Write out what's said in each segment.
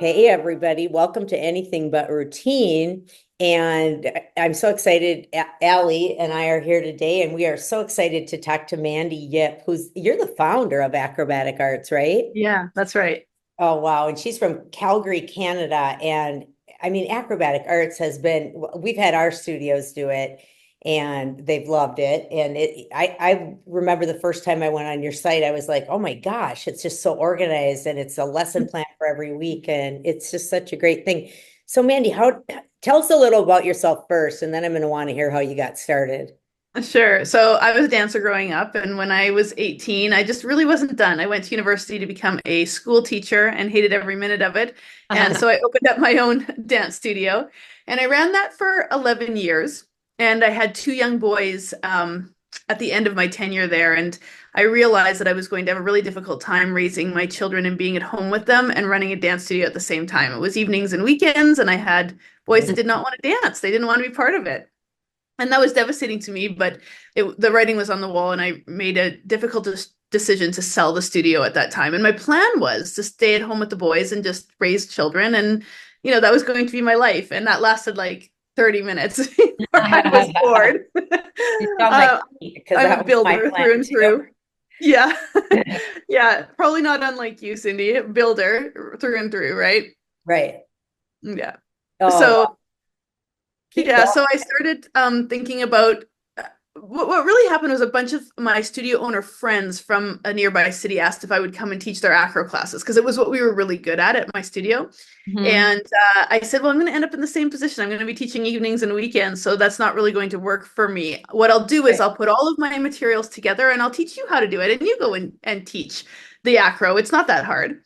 Hey, everybody. Welcome to Anything But Routine. And I'm so excited. Allie and I are here today, and we are so excited to talk to Mandy Yip, you're the founder of Acrobatic Arts, right? Yeah, that's right. Oh, wow. And she's from Calgary, Canada. And I mean, Acrobatic Arts we've had our studios do it and they've loved it. And I remember the first time I went on your site, I was like, oh my gosh, it's just so organized and it's a lesson plan for every week. And it's just such a great thing. So, Mandy, tell us a little about yourself first, and then I'm going to want to hear how you got started. Sure. So I was a dancer growing up, and when I was 18, I just really wasn't done. I went to university to become a school teacher and hated every minute of it. And so I opened up my own dance studio, and I ran that for 11 years. And I had two young boys at the end of my tenure there. And I realized that I was going to have a really difficult time raising my children and being at home with them and running a dance studio at the same time. It was evenings and weekends, and I had boys that did not want to dance. They didn't want to be part of it. And that was devastating to me, but the writing was on the wall, and I made a difficult decision to sell the studio at that time. And my plan was to stay at home with the boys and just raise children. And, that was going to be my life. And that lasted like 30 minutes before I was bored. You sound like me, because I'm that a was my builder plan through and too. through. Yeah. Yeah. Probably not unlike you, Cindy, builder through and through, right? Right. Yeah. Oh, So keep Yeah, going. so I started thinking about what really happened was a bunch of my studio owner friends from a nearby city asked if I would come and teach their acro classes because it was what we were really good at my studio. Mhm. And I said, well, I'm going to end up in the same position. I'm going to be teaching evenings and weekends, so that's not really going to work for me. What I'll do is Right. I'll put all of my materials together and I'll teach you how to do it, and you go and teach the acro. It's not that hard.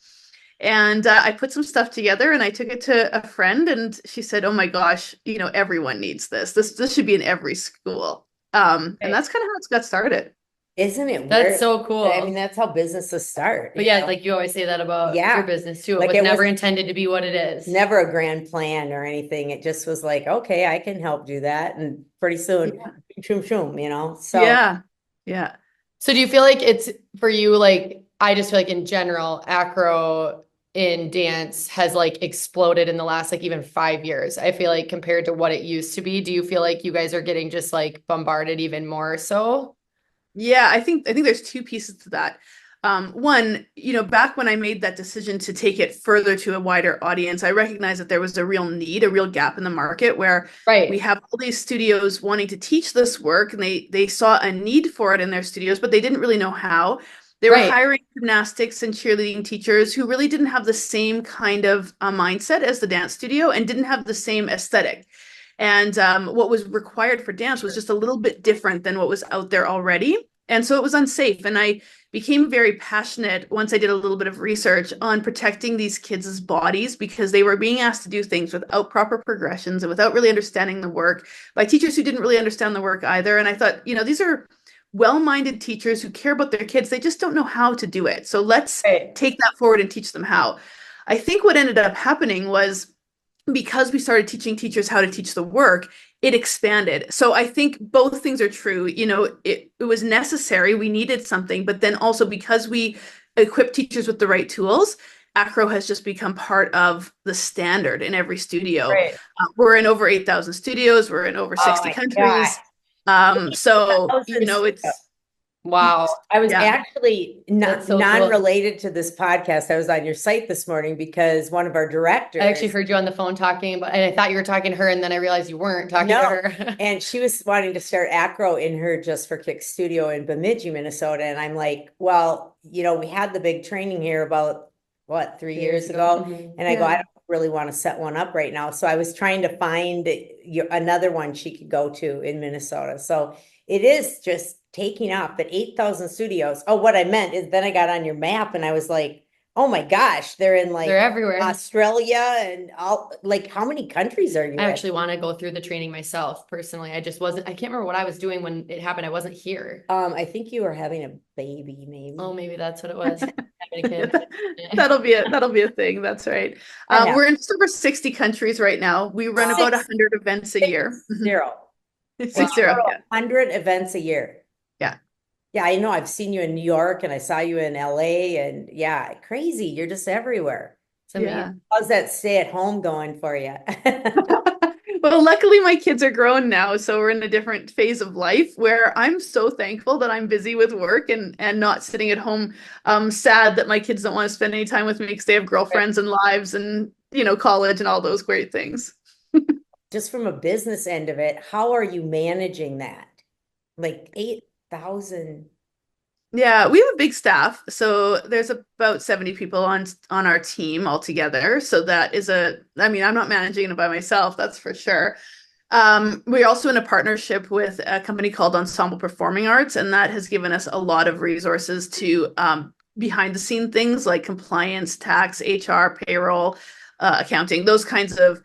And I put some stuff together and I took it to a friend, and she said, "Oh my gosh, everyone needs this. This should be in every school." And Right. that's kind of how it got started. Isn't it That's weird? so I mean, cool. that's how businesses start, But yeah, like you always say that about your Yeah. business too. It Like was it never was intended to be what it is. never a grand plan or anything. It just was like, okay, I can help do that. And pretty soon, Yeah. shoom, shoom, you know? So, Yeah. Yeah. So do you feel like it's for you, like I just feel like in general, acro in dance has like exploded in the last like even 5 years. I feel like compared to what it used to be. Do you feel like you guys are getting just like bombarded even more so? Yeah, I think there's two pieces to that. One, back when I made that decision to take it further to a wider audience, I recognized that there was a real need, a real gap in the market where we Right. have all these studios wanting to teach this work, and they saw a need for it in their studios, but they didn't really know how. They were Right. hiring gymnastics and cheerleading teachers who really didn't have the same kind of mindset as the dance studio and didn't have the same aesthetic. And what was required for dance was just a little bit different than what was out there already. And so it was unsafe. And I became very passionate once I did a little bit of research on protecting these kids' bodies because they were being asked to do things without proper progressions and without really understanding the work by teachers who didn't really understand the work either. And I thought, these are well-minded teachers who care about their kids. They just don't know how to do it. So let's Right. take that forward and teach them how. I think what ended up happening was because we started teaching teachers how to teach the work, it expanded. So I think both things are true. It was necessary. We needed something, but then also because we equip teachers with the right tools, Acro has just become part of the standard in every studio. Right. We're in over 8,000 studios. We're in over oh 60 my God. countries. So, Thousands. it's, Wow. I was yeah. actually That's not so cool. non-related to this podcast. I was on your site this morning because one of our I actually directors, heard you on the phone talking about, and I thought you were talking to her, and then I realized you weren't talking to no, her. and she was wanting to start acro in her Just for Kicks studio in Bemidji, Minnesota. And I'm like, well, we had the big training here about what, 3 years 3 years ago. ago. Mhm. And I go, I Yeah. don't really want to set one up right now. So I was trying to find another one she could go to in Minnesota. So it is just taking off, but 8,000 studios. Oh, what I meant is then I got on your map and I was like, oh my gosh, they're in They're like everywhere. Australia and all, like, how many countries are I you in? actually want to go through the training myself personally. I just wasn't, I can't remember what I was doing when it happened. I wasn't here. I think you were having a baby, Oh, maybe. maybe that's what it was. Having a Yeah, kid. that'll be a thing. That's right. That happened. We're in just over 60 countries right now. We run about Six, 100 events a six year. zero. Six Six zero, zero. Yeah. 100 events a year. Yeah. Yeah, I know. I've seen you in New York and I saw you in LA, and yeah, crazy. You're just everywhere. It's amazing. How's that stay at home going for you? Well, luckily my kids are grown now, so we're in a different phase of life where I'm so thankful that I'm busy with work and not sitting at home sad that my kids don't want to spend any time with me because they have girlfriends and lives and college and all those great things. Just from a business end of it, how are you managing that? Like 8,000. Yeah, we have a big staff. So there's about 70 people on our team altogether. So that is I mean, I'm not managing it by myself, that's for sure. We're also in a partnership with a company called Ensemble Performing Arts, and that has given us a lot of resources to behind the scene things like compliance, tax, HR, payroll, accounting, those kinds of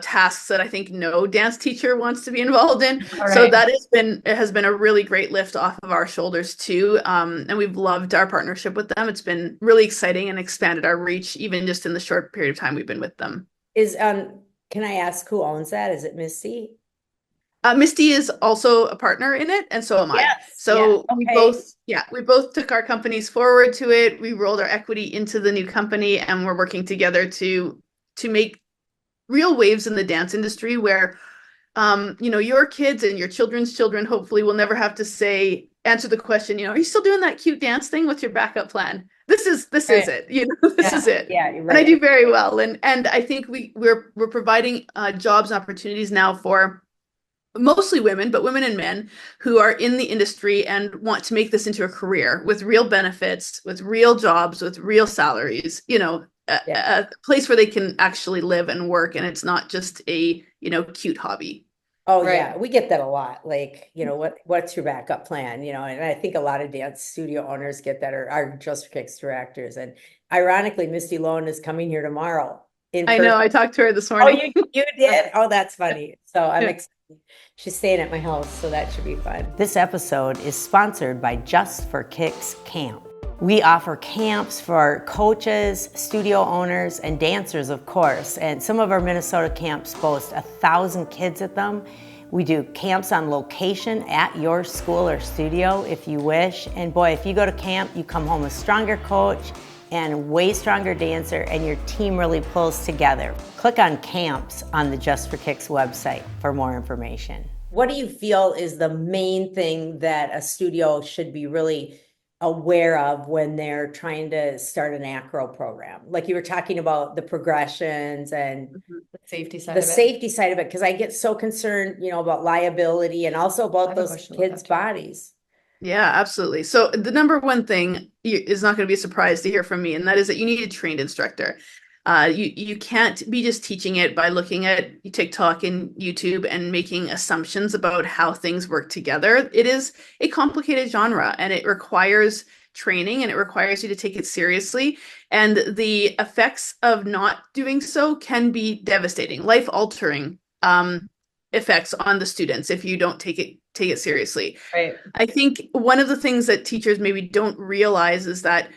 tasks that I think no dance teacher wants to be involved in. So that has been a really great lift off of our shoulders too. And we've loved our partnership with them. It's been really exciting and expanded our reach even just in the short period of time we've been with them. Can I ask who owns that? Is it Misty? Misty is also a partner in it, and so am I. So we both took our companies forward to it. We rolled our equity into the new company, and we're working together to make real waves in the dance industry where your kids and your children's children hopefully will never have to answer the question, are you still doing that cute dance thing? What's your backup plan? This is it. This is it. Yeah, you're right. And I do very well. And I think we're providing jobs and opportunities now for mostly women, but women and men who are in the industry and want to make this into a career with real benefits, with real jobs, with real salaries, a place where they can actually live and work, and it's not just a cute hobby. Oh yeah, we get that a lot. Like, what's your backup plan? And I think a lot of dance studio owners get that, or are Just for Kicks directors. And ironically, Misty Loan is coming here tomorrow. I know, I talked to her this morning. Oh, you did? Oh, that's funny. So I'm excited. She's staying at my house, so that should be fun. This episode is sponsored by Just for Kicks Camp. We offer camps for coaches, studio owners, and dancers, of course. And some of our Minnesota camps boast 1,000 kids at them. We do camps on location at your school or studio if you wish. And boy, if you go to camp, you come home a stronger coach and way stronger dancer, and your team really pulls together. Click on camps on the Just for Kicks website for more information. What do you feel is the main thing that a studio should be really aware of when they're trying to start an acro program? Like you were talking about the progressions and the safety side of it, because I get so concerned, about liability and also about those kids' bodies. Yeah, absolutely. So the number one thing is not going to be a surprise to hear from me, and that is that you need a trained instructor. You can't be just teaching it by looking at TikTok and YouTube and making assumptions about how things work together. It is a complicated genre, and it requires training, and it requires you to take it seriously. And the effects of not doing so can be devastating, life-altering effects on the students if you don't take it seriously. Right. I think one of the things that teachers maybe don't realize is that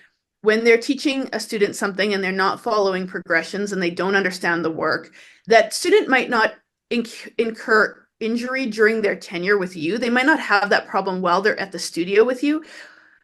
when they're teaching a student something and they're not following progressions and they don't understand the work, that student might not incur injury during their tenure with you. They might not have that problem while they're at the studio with you,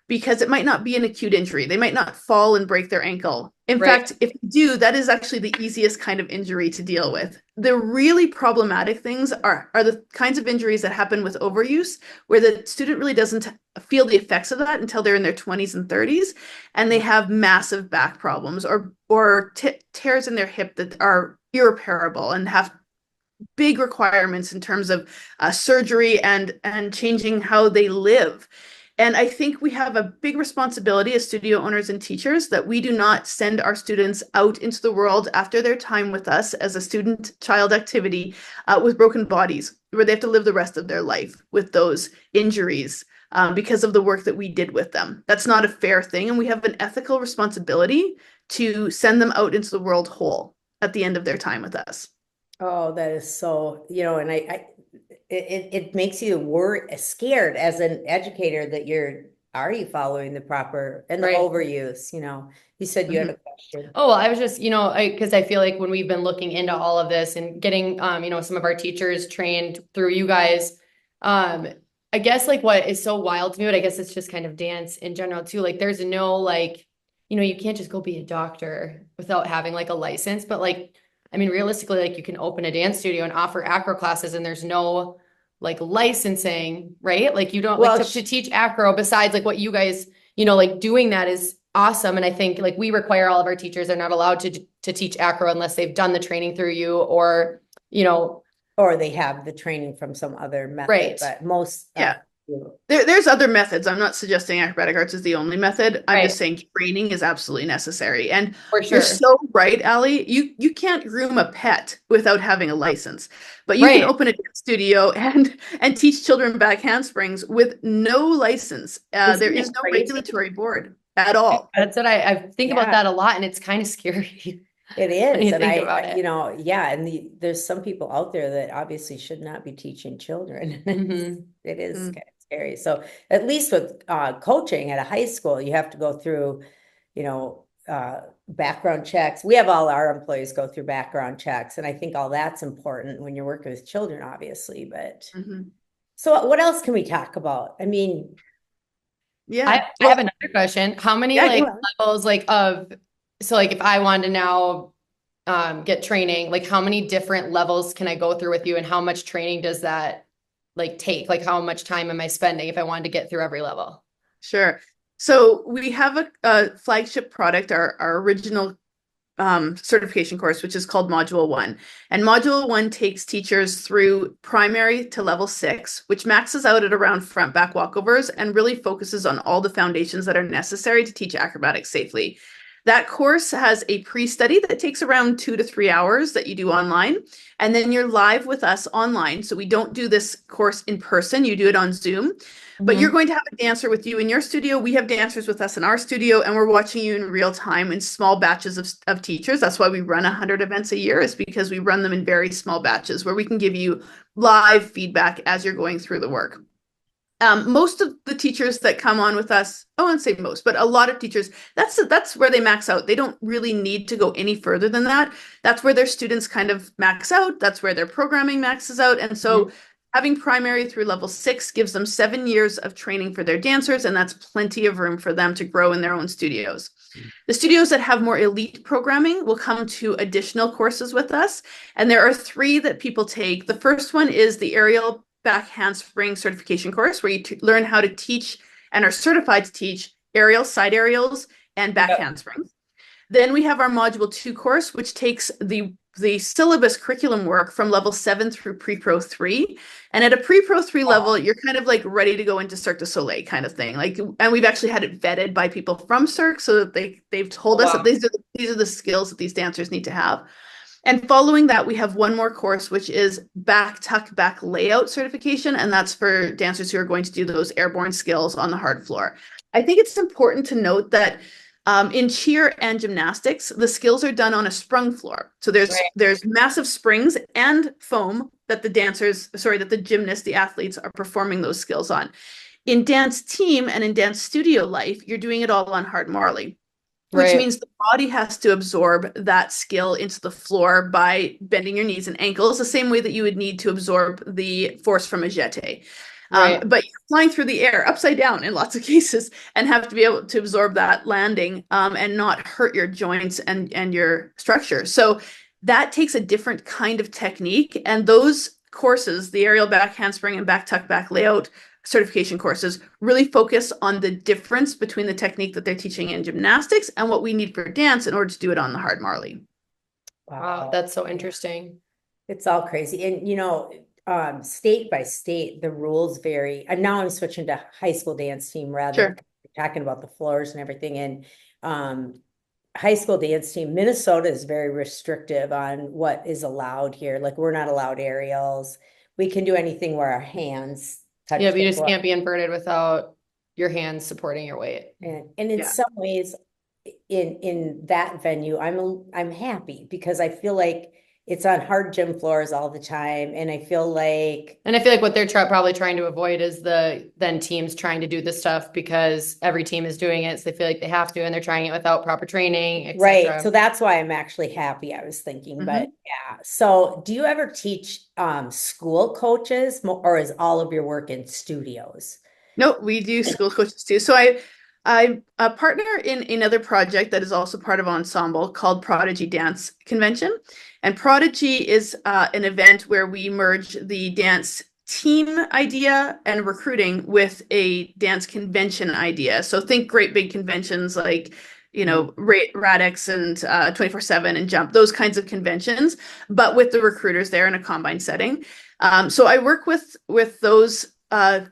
because it might not be an acute injury. They might not fall and break their ankle. In fact, if you do, that is actually the easiest kind of injury to deal with. The really problematic things are the kinds of injuries that happen with overuse, where the student really doesn't feel the effects of that until they're in their 20s and 30s, and they have massive back problems or tears in their hip that are irreparable and have big requirements in terms of surgery and changing how they live. And I think we have a big responsibility as studio owners and teachers that we do not send our students out into the world after their time with us as a student-child activity with broken bodies, where they have to live the rest of their life with those injuries because of the work that we did with them. That's not a fair thing, and we have an ethical responsibility to send them out into the world whole at the end of their time with us. Oh, that is so, and it makes you scared as an educator that are you following the proper and the overuse, you said you had a question. Oh, well, I was just, because I feel like when we've been looking into all of this and getting, some of our teachers trained through you guys, I guess like what is so wild to me, but I guess it's just kind of dance in general too. Like there's no you know, you can't just go be a doctor without having like a license. But like, I mean, realistically, like you can open a dance studio and offer acro classes and there's no like licensing, right? Like you don't Well, like to teach acro besides like what you guys, you know, like doing that is awesome. And I think like we require all of our teachers, they're not allowed to teach acro unless they've done the training through you or, you know, or they have the training from some other method, right. but most Yeah. do. There's other methods. I'm not suggesting acrobatic arts is the only method. I'm just Right. saying training is absolutely necessary. And For you're sure. so right, Allie. You can't groom a pet without having a license, but you can Right. open a dance studio and teach children back handsprings with no license. Isn't There it is no crazy? regulatory board at all. That's what I think about Yeah. that a lot, and it's kind of scary It when is. you And think about it. you know, yeah. And there's some people out there that obviously should not be teaching children. Mhm. It is Mm. kind of scary. So at least with coaching at a high school, you have to go through, you know, background checks. We have all our employees go through background checks. And I think all that's important when you're working with children, obviously. But Mhm. so what else can we talk about? I mean, Yeah. I have another question. How many Yeah, go like on. levels like of so like if I wanted to now get training, like how many different levels can I go through with you and how much training does that like take? Like how much time am I spending if I wanted to get through every level? Sure. So we have a flagship product, our original certification course, which is called Module 1. And Module 1 takes teachers through primary to level 6, which maxes out at around front back walkovers and really focuses on all the foundations that are necessary to teach acrobatics safely. That course has a pre-study that takes around 2 to 3 hours that you do online. And then you're live with us online. So we don't do this course in person, you do it on Zoom. But you're going to have a dancer with you in your studio. We have dancers with us in our studio, and we're watching you in real time in small batches of teachers. That's why we run 100 events a year, is because we run them in very small batches where we can give you live feedback as you're going through the work. Most of the teachers that come on with us, I won't say most, but a lot of teachers, that's where they max out. They don't really need to go any further than that. That's where their students kind of max out. That's where their programming maxes out. And so having primary through level 6 gives them 7 years of training for their dancers, and that's plenty of room for them to grow in their own studios. The studios that have more elite programming will come to additional courses with us, and there are 3 that people take. The first one is the aerial back handspring certification course, where you learn how to teach and are certified to teach aerials, side aerials, and back handsprings. Then we have our Module 2 course, which takes the syllabus curriculum work from level 7 through pre-pro 3. And at a pre-pro 3 level, you're kind of like ready to go into Cirque du Soleil kind of thing. Like, and we've actually had it vetted by people from Cirque, so that they've told us that these are the skills that these dancers need to have. And following that, we have one more course, which is back tuck back layout certification. And that's for dancers who are going to do those airborne skills on the hard floor. I think it's important to note that in cheer and gymnastics, the skills are done on a sprung floor. So there's massive springs and foam that the gymnasts, the athletes are performing those skills on. In dance team and in dance studio life, you're doing it all on hard marley, which means the body has to absorb that skill into the floor by bending your knees and ankles, the same way that you would need to absorb the force from a jeté. But you're flying through the air upside down in lots of cases and have to be able to absorb that landing and not hurt your joints and your structure. So that takes a different kind of technique. And those courses, the aerial back handspring and back tuck back layout certification courses, really focus on the difference between the technique that they're teaching in gymnastics and what we need for dance in order to do it on the hard marley. Wow, that's so interesting. It's all crazy. And, you know, state by state, the rules vary. And now I'm switching to high school dance team rather than talking about the floors and everything. And high school dance team, Minnesota is very restrictive on what is allowed here. Like, we're not allowed aerials. We can do anything where our hands touch Yeah, but the you just floor. can't be inverted without your hands supporting your weight. And in some ways, in that venue, I'm happy because I feel like it's on hard gym floors all the time, and I feel like what they're probably trying to avoid is then teams trying to do this stuff because every team is doing it, so they feel like they have to, and they're trying it without proper training, etc. right. So that's why I'm actually happy. I was thinking, but yeah. So do you ever teach school coaches, or is all of your work in studios? No, we do school coaches too. So I'm a partner in another project that is also part of Ensemble called Prodigy Dance Convention. And Prodigy is an event where we merge the dance team idea and recruiting with a dance convention idea. So think great big conventions like, you know, Radix and 24/7 and Jump, those kinds of conventions, but with the recruiters there in a combined setting. So I work with those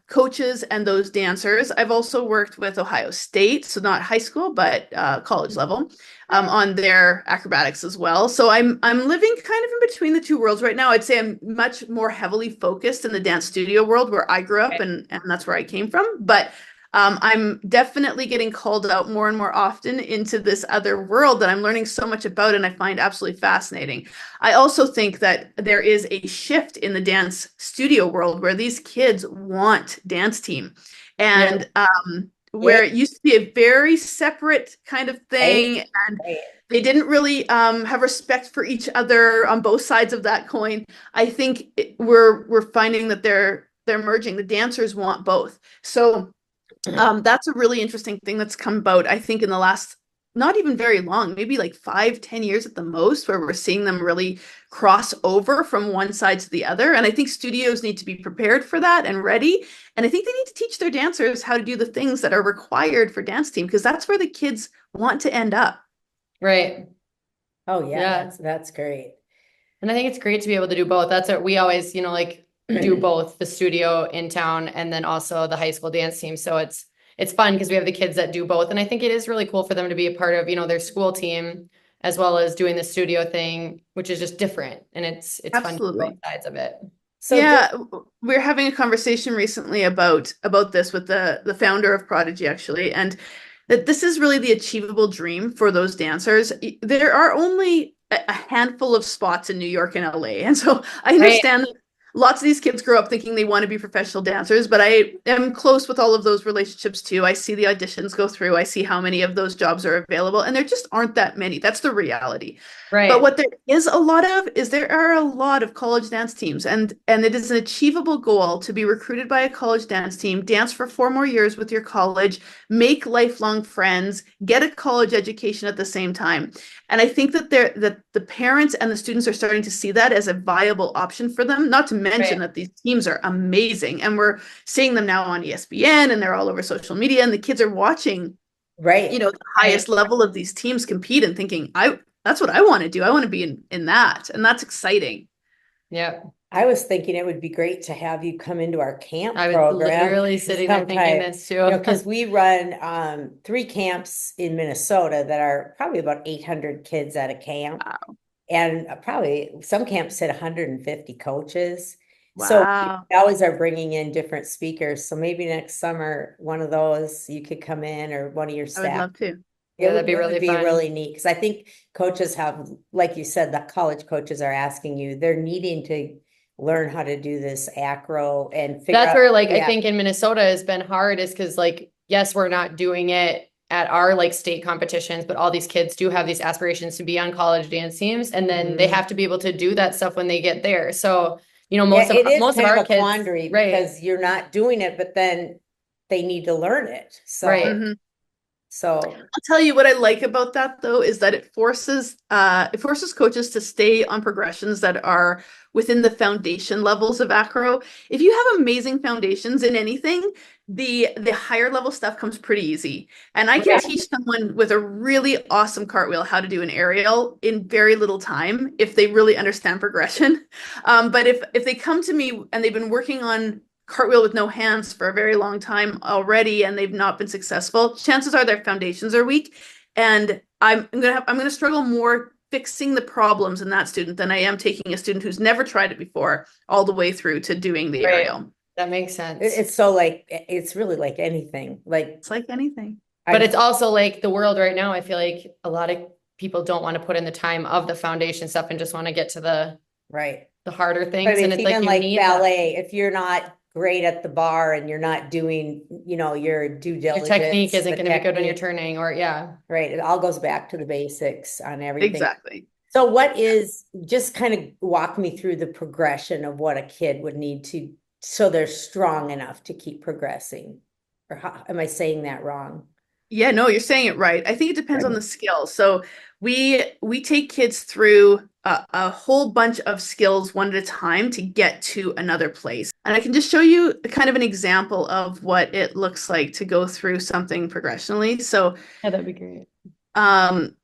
coaches and those dancers. I've also worked with Ohio State, so not high school, but college level, on their acrobatics as well. So I'm living kind of in between the two worlds right now. I'd say I'm much more heavily focused in the dance studio world where I grew up, and that's where I came from. But I'm definitely getting called out more and more often into this other world that I'm learning so much about and I find absolutely fascinating. I also think that there is a shift in the dance studio world where these kids want dance team. And where it used to be a very separate kind of thing, and they didn't really have respect for each other on both sides of that coin. I think we're finding that they're merging. The dancers want both. So that's a really interesting thing that's come about, I think, in the last not even very long, maybe like 5-10 years at the most, where we're seeing them really cross over from one side to the other. And I think studios need to be prepared for that and ready. And I think they need to teach their dancers how to do the things that are required for dance team, because that's where the kids want to end up. Right. Oh yeah, Yeah. that's great. And I think it's great to be able to do both. That's what we always, you know, like do both the studio in town and then also the high school dance team. So it's fun because we have the kids that do both. And I think it is really cool for them to be a part of, you know, their school team as well as doing the studio thing, which is just different. And it's fun to do both sides of it. So yeah, we're having a conversation recently about this with the founder of Prodigy, actually, and that this is really the achievable dream for those dancers. There are only a handful of spots in New York and LA, and so I understand that lots of these kids grow up thinking they want to be professional dancers, but I am close with all of those relationships too. I see the auditions go through. I see how many of those jobs are available, and there just aren't that many. That's the reality. Right. But what there is a lot of is there are a lot of college dance teams, and it is an achievable goal to be recruited by a college dance team, dance for 4 more years with your college, make lifelong friends, get a college education at the same time. And I think that the parents and the students are starting to see that as a viable option for them, not to mention that these teams are amazing. And we're seeing them now on ESPN and they're all over social media, and the kids are watching, you know, the highest level of these teams compete and thinking, that's what I want to do. I want to be in that. And that's exciting. Yeah. I was thinking it would be great to have you come into our camp I was program. literally sitting there thinking this too. Because we run 3 camps in Minnesota that are probably about 800 kids at a camp. Wow. And probably some camps hit 150 coaches. Wow. So we always are bringing in different speakers. So maybe next summer, one of those, you could come in, or one of your staff. I would love to. Yeah, that'd be really fun. Really neat, because I think coaches have, like you said, the college coaches are asking you, they're needing to learn how to do this acro and figure That's out, where, like, I think in Minnesota has been hard, is because, like, yes, we're not doing it at our like state competitions, but all these kids do have these aspirations to be on college dance teams, and then they have to be able to do that stuff when they get there. So, you know, most of our kids, quandary, because you're not doing it, but then they need to learn it. So So I'll tell you what I like about that, though, is that it forces coaches to stay on progressions that are within the foundation levels of acro. If you have amazing foundations in anything, the higher level stuff comes pretty easy. And I can teach someone with a really awesome cartwheel how to do an aerial in very little time if they really understand progression. But if they come to me and they've been working on cartwheel with no hands for a very long time already and they've not been successful, chances are their foundations are weak, and I'm gonna struggle more fixing the problems in that student than I am taking a student who's never tried it before all the way through to doing the aerial. That makes sense. It's so like, it's really like anything, like it's like anything, but it's also like the world right now. I feel like a lot of people don't want to put in the time of the foundation stuff and just want to get to the harder things. And it's even like ballet, if you're not great at the bar and you're not doing, you know, your due diligence, your technique isn't going to be good when you're turning, or it all goes back to the basics on everything. Exactly. So what is, just kind of walk me through the progression of what a kid would need to, so they're strong enough to keep progressing, or how am I saying that wrong? Yeah, no, you're saying it right. I think it depends on the skill. So we take kids through a whole bunch of skills one at a time to get to another place. And I can just show you kind of an example of what it looks like to go through something progressionally. So Yeah, that'd be great. um,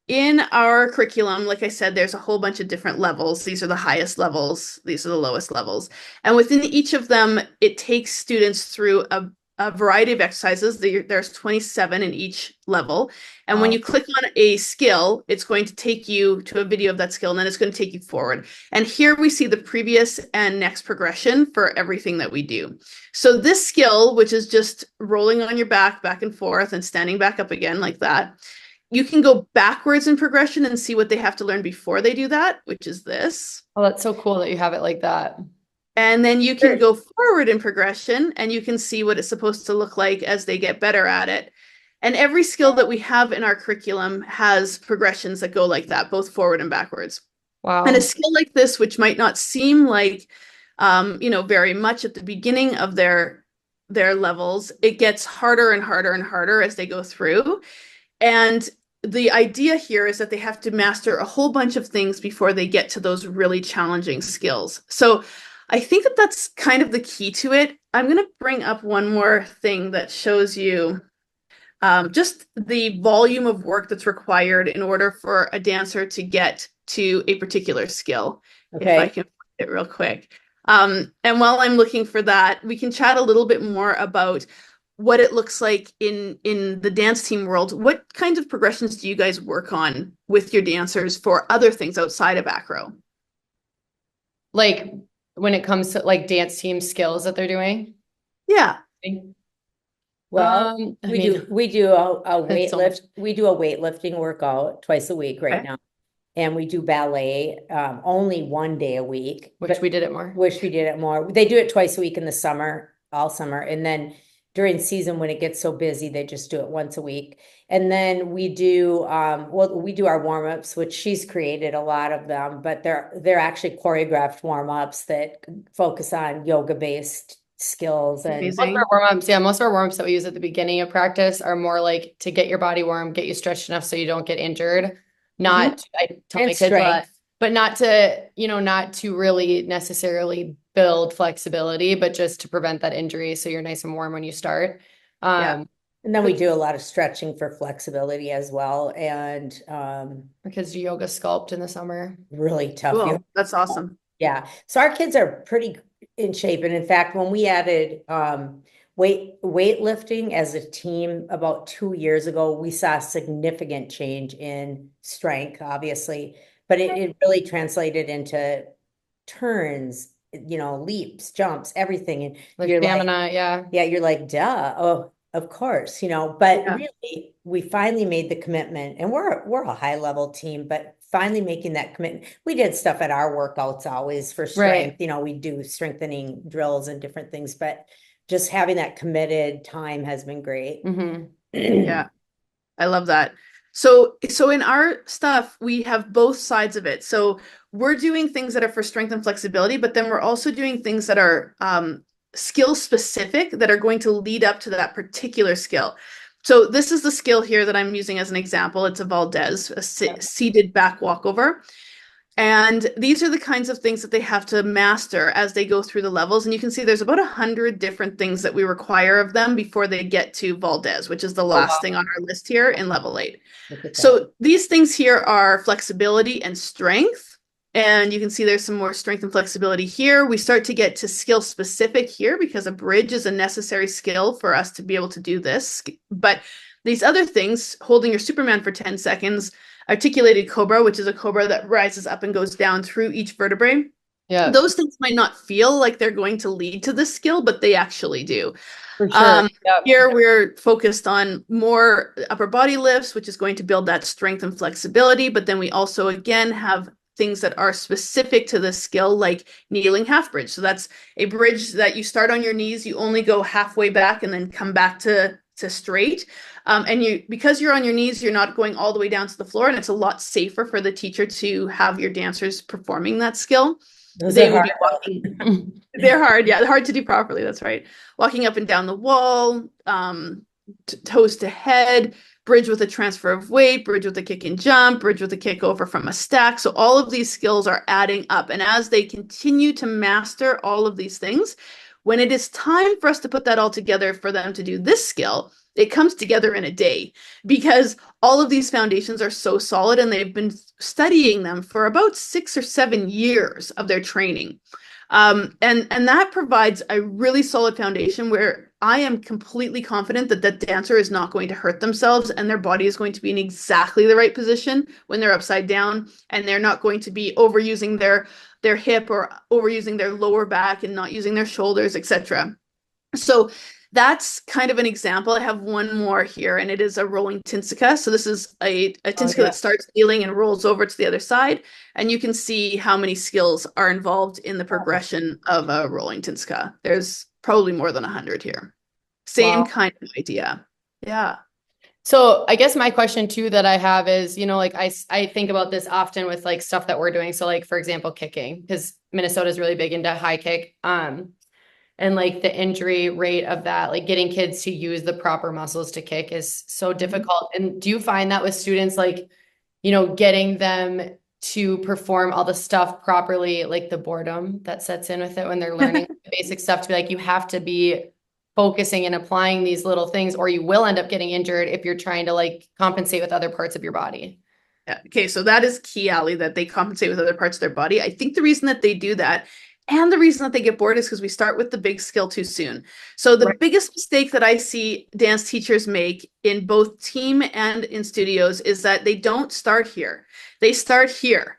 in our curriculum, like I said, there's a whole bunch of different levels. These are the highest levels. These are the lowest levels. And within each of them, it takes students through a variety of exercises. There's 27 in each level. And when Wow. you click on a skill, it's going to take you to a video of that skill, and then it's going to take you forward. And here we see the previous and next progression for everything that we do. So this skill, which is just rolling on your back and forth and standing back up again like that, you can go backwards in progression and see what they have to learn before they do that, which is this. Oh, that's so cool that you have it like that. And then you can go forward in progression and you can see what it's supposed to look like as they get better at it. And every skill that we have in our curriculum has progressions that go like that, both forward and backwards. Wow. And a skill like this, which might not seem like, very much at the beginning of their levels, it gets harder and harder and harder as they go through. And the idea here is that they have to master a whole bunch of things before they get to those really challenging skills. So I think that that's kind of the key to it. I'm going to bring up one more thing that shows you just the volume of work that's required in order for a dancer to get to a particular skill. If I can find it real quick. And while I'm looking for that, we can chat a little bit more about what it looks like in the dance team world. What kinds of progressions do you guys work on with your dancers for other things outside of acro? Like when it comes to like dance team skills that they're doing? Yeah. Well, I we mean, do a That's so much. we do a weightlifting workout twice a week right Okay. now. And we do ballet only one day a week. Wish we did it more. Wish we did it more. They do it twice a week in the summer, all summer. And then during season when it gets so busy, they just do it once a week. And then we do we do our warm-ups, which she's created a lot of them, but they're actually choreographed warm-ups that focus on yoga-based skills and Most of Amazing. our warm-ups, most of our warm-ups that we use at the beginning of practice are more like to get your body warm, get you stretched enough so you don't get injured. Not, I tell my and kids, strength. but not to, not to really necessarily build flexibility, but just to prevent that injury so you're nice and warm when you start. Yeah. And then we do a lot of stretching for flexibility as well. And Our kids do yoga sculpt in the summer. really tough. Cool. That's awesome. Yeah. So our kids are pretty in shape. And in fact, when we added weightlifting as a team about 2 years ago, we saw a significant change in strength, obviously, but it really translated into turns, leaps, jumps, everything. And Like you're like, stamina, yeah, you're like, duh. Oh, of course, but Yeah. really we finally made the commitment, and we're a high level team, but finally making that commitment. We did stuff at our workouts always for strength. Right. We do strengthening drills and different things, but just having that committed time has been great. Mm-hmm. Yeah. I love that. So in our stuff, we have both sides of it. So we're doing things that are for strength and flexibility, but then we're also doing things that are skill specific that are going to lead up to that particular skill. So this is the skill here that I'm using as an example. It's a Valdez, a seated back walkover. And these are the kinds of things that they have to master as they go through the levels. And you can see there's about 100 different things that we require of them before they get to Valdez, which is the last thing on our list here in level 8. So these things here are flexibility and strength. And you can see there's some more strength and flexibility here. We start to get to skill specific here because a bridge is a necessary skill for us to be able to do this. But these other things, holding your Superman for 10 seconds, articulated cobra, which is a cobra that rises up and goes down through each vertebrae. Yeah. Those things might not feel like they're going to lead to this skill, but they actually do. For sure. Here we're focused on more upper body lifts, which is going to build that strength and flexibility. But then we also, again, have things that are specific to this skill, like kneeling half bridge. So that's a bridge that you start on your knees, you only go halfway back and then come back to straight. And because you're on your knees, you're not going all the way down to the floor, and it's a lot safer for the teacher to have your dancers performing that skill. They would be walking. They're hard. Yeah, hard to do properly. That's right. Walking up and down the wall, toes to head, bridge with a transfer of weight, bridge with a kick and jump, bridge with a kick over from a stack. So all of these skills are adding up. And as they continue to master all of these things, when it is time for us to put that all together for them to do this skill, it comes together in a day because all of these foundations are so solid and they've been studying them for about 6 or 7 years of their training. And that provides a really solid foundation where I am completely confident that that dancer is not going to hurt themselves and their body is going to be in exactly the right position when they're upside down, and they're not going to be overusing their hip or overusing their lower back and not using their shoulders, etc. So that's kind of an example. I have one more here, and it is a rolling tinsica. So this is a tinsica that starts kneeling and rolls over to the other side. And you can see how many skills are involved in the progression of a rolling tinsica. There's probably more than 100 here. Same kind of idea. Yeah. So I guess my question too that I have is, like I think about this often with like stuff that we're doing. So like, for example, kicking, because Minnesota is really big into high kick. And like the injury rate of that, like getting kids to use the proper muscles to kick is so difficult. And do you find that with students, like, getting them to perform all the stuff properly, like the boredom that sets in with it when they're learning the basic stuff, to be like, you have to be focusing and applying these little things, or you will end up getting injured if you're trying to like compensate with other parts of your body? Yeah. Okay, so that is key, Allie, that they compensate with other parts of their body. I think the reason that they do that and the reason that they get bored is because we start with the big skill too soon. So the biggest mistake that I see dance teachers make in both team and in studios is that they don't start here. They start here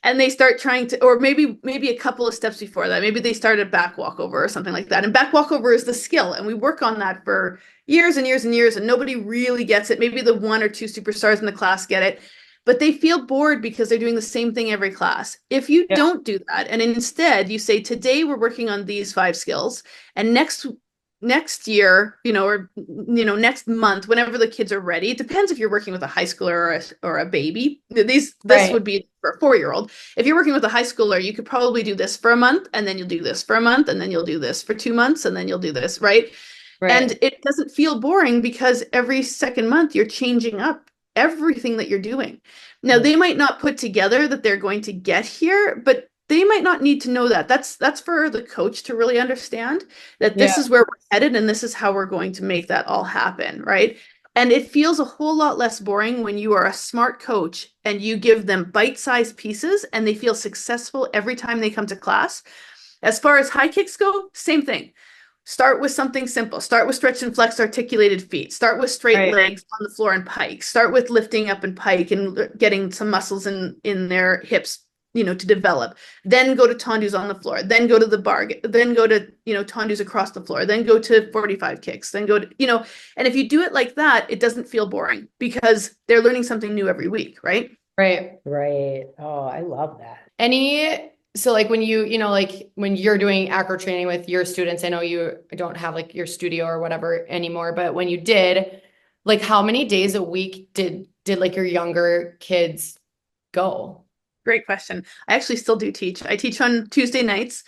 and they start trying to, or maybe a couple of steps before that. Maybe they start at back walkover or something like that. And back walkover is the skill. And we work on that for years and years and years, and nobody really gets it. Maybe the 1 or 2 superstars in the class get it, but they feel bored because they're doing the same thing every class. If you don't do that, and instead you say, today we're working on these 5 skills, and next year, or next month, whenever the kids are ready, it depends if you're working with a high schooler or a baby. This would be for a 4-year-old. If you're working with a high schooler, you could probably do this for a month, and then you'll do this for a month, and then you'll do this for 2 months, and then you'll do this, right? And it doesn't feel boring because every second month you're changing up everything that you're doing. Now, they might not put together that they're going to get here, but they might not need to know that. That's for the coach to really understand that this is where we're headed and this is how we're going to make that all happen, right? And it feels a whole lot less boring when you are a smart coach and you give them bite-sized pieces and they feel successful every time they come to class. As far as high kicks go, same thing. Start with something simple. Start with stretch and flex articulated feet. Start with straight legs on the floor and pike. Start with lifting up and pike and getting some muscles in their hips, to develop. Then go to tendus on the floor. Then go to the bar. Then go to, tendus across the floor. Then go to 45 kicks. Then go to, and if you do it like that, it doesn't feel boring because they're learning something new every week, right? Right. Oh, I love that. So like when like when you're doing acro training with your students, I know you don't have like your studio or whatever anymore, but when you did, like how many days a week did like your younger kids go? Great question. I actually still do teach. I teach on Tuesday nights.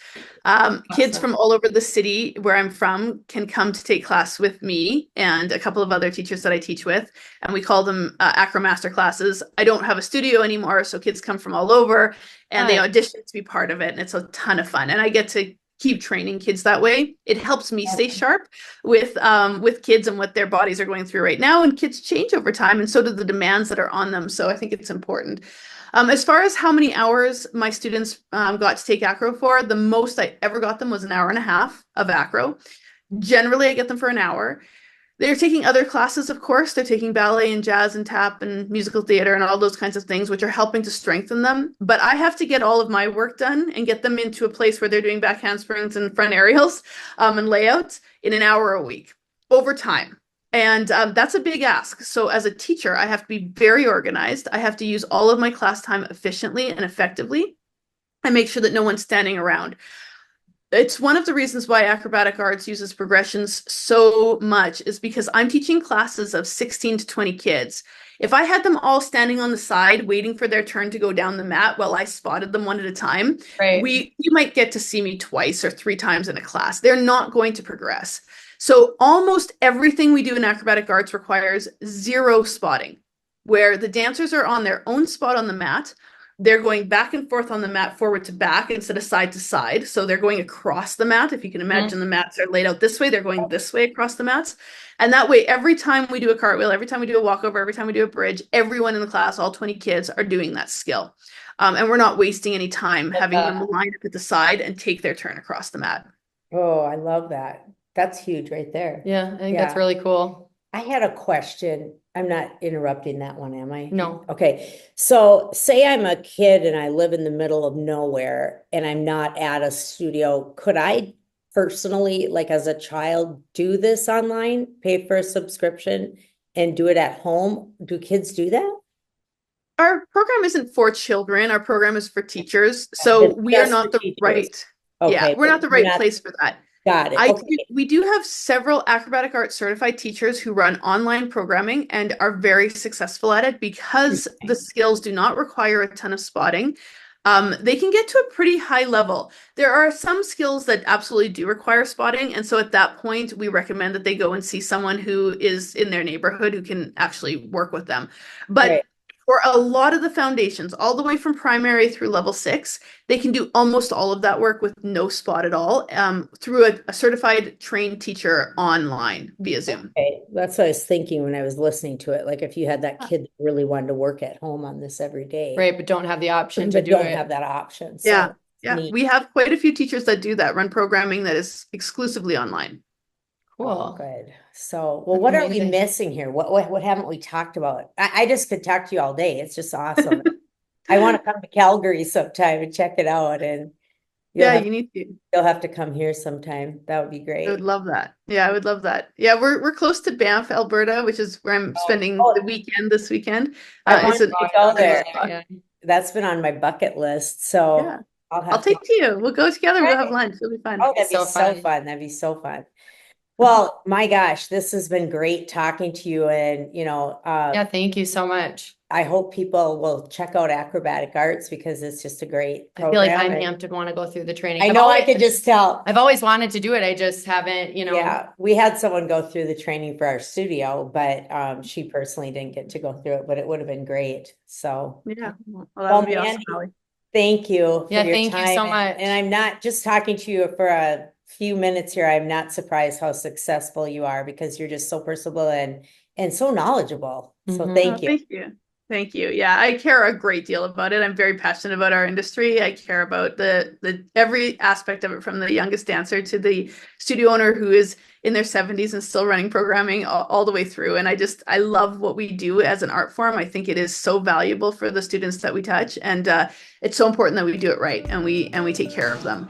Kids from all over the city where I'm from can come to take class with me and a couple of other teachers that I teach with, and we call them Acro Master classes. I don't have a studio anymore, so kids come from all over and they audition to be part of it, and it's a ton of fun. And I get to keep training kids that way. It helps me stay sharp with kids and what their bodies are going through right now. And kids change over time, and so do the demands that are on them. So I think it's important. As far as how many hours my students got to take acro for, the most I ever got them was 1.5 hours of acro. Generally, I get them for an hour. They're taking other classes, of course. They're taking ballet and jazz and tap and musical theater and all those kinds of things, which are helping to strengthen them. But I have to get all of my work done and get them into a place where they're doing back handsprings and front aerials and layouts in 1 hour a week over time. And that's a big ask. So as a teacher, I have to be very organized. I have to use all of my class time efficiently and effectively and make sure that no one's standing around. It's one of the reasons why Acrobatic Arts uses progressions so much is because I'm teaching classes of 16 to 20 kids. If I had them all standing on the side waiting for their turn to go down the mat while I spotted them one at a time, you might get to see me 2 or 3 times in a class. They're not going to progress. So almost everything we do in acrobatic arts requires zero spotting, where the dancers are on their own spot on the mat. They're going back and forth on the mat, forward to back instead of side to side. So they're going across the mat. If you can imagine the mats are laid out this way, they're going this way across the mats. And that way, every time we do a cartwheel, every time we do a walkover, every time we do a bridge, everyone in the class, all 20 kids, are doing that skill. And we're not wasting any time having them line up at the side and take their turn across the mat. Oh, I love that. That's huge right there. Yeah, I think that's really cool. I had a question. I'm not interrupting that one, am I? No. Okay. So say I'm a kid and I live in the middle of nowhere and I'm not at a studio. Could I personally, like as a child, do this online, pay for a subscription and do it at home? Do kids do that? Our program isn't for children. Our program is for teachers. So It's we are just not for the teachers. right. Okay, Yeah, we're not the right place for that. Got it. We do have several acrobatic arts certified teachers who run online programming and are very successful at it because the skills do not require a ton of spotting. They can get to a pretty high level. There are some skills that absolutely do require spotting. And so at that point, we recommend that they go and see someone who is in their neighborhood who can actually work with them. But for a lot of the foundations, all the way from primary through level 6, they can do almost all of that work with no spot at all through a certified trained teacher online via Zoom. Okay, that's what I was thinking when I was listening to it. Like if you had that kid that really wanted to work at home on this every day. Right, but don't have the option to But do don't it. have that option. So Yeah. neat. We have quite a few teachers that do that, run programming that is exclusively online. Oh, Cool. good. So, well, what are we Amazing. missing here? What haven't we talked about? I just could talk to you all day. It's just awesome. I want to come to Calgary sometime and check it out. And You need to. you'll have to come here sometime. That would be great. I would love that. Yeah, I would love that. Yeah, we're close to Banff, Alberta, which is where I'm spending the weekend this weekend. I want It's to go there. Yeah. That's been on my bucket list. So Yeah. I'll I'll take you. We'll go together. We'll have lunch. It'll be fun. Oh, that'd be So so fun. fun. That'd be so fun. Well, my gosh, this has been great talking to you. And, Yeah, thank you so much. I hope people will check out Acrobatic Arts because it's just a great I feel like program. I'm And amped to want to go through the training. I know I could just tell. I've always wanted to do it. I just haven't, Yeah, we had someone go through the training for our studio, but she personally didn't get to go through it, but it would have been great. So Yeah. Well, that would be awesome, Mandy, Holly. thank you for Yeah, your thank you time. so much. And I'm not just talking to you for a few minutes here. I'm not surprised how successful you are because you're just so personable and so knowledgeable. So Mhm. thank you. Thank you. Thank you. Yeah, I care a great deal about it. I'm very passionate about our industry. I care about the every aspect of it, from the youngest dancer to the studio owner who is in their 70s and still running programming all the way through. And I love what we do as an art form. I think it is so valuable for the students that we touch, and it's so important that we do it right and we take care of them.